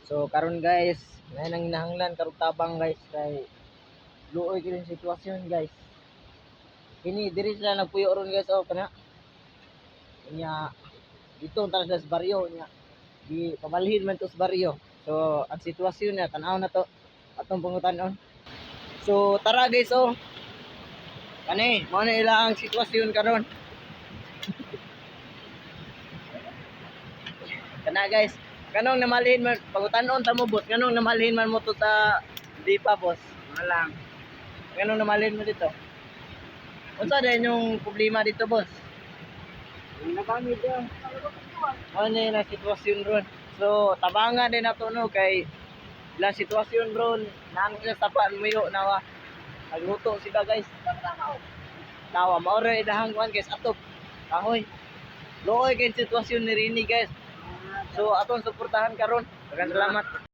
So karon guys, nay nang hinahanglan karong tabang guys kay luoy kini sitwasyon guys. Kini diri sila nagpuyo ron guys oh kana. Nya dito tara sa baryo nya. Di pabalhin man to sa baryo. So ang sitwasyon niya tan-aw na to atong pangutan-on. So tara guys oh. Kani, mo na ila ang sitwasyon karon. Kana guys, kanong namalhin man pangutan-on ta mo boss, kanong namalhin man mo to sa Lipa boss. Malang. Kanong namalhin mo dito? Unsa din yung problema dito boss? Nagamit yan. Ano yun ang sitwasyon ron? So, tabangan din nato no kay ilang sitwasyon ron nang sila tapan muyo nawa. Nagluto sila guys. Nawa maura idahang kuan guys atop. Kahoy. Looy kay sitwasyon ni Rini guys. So aton suportahan karon. Daghang salamat.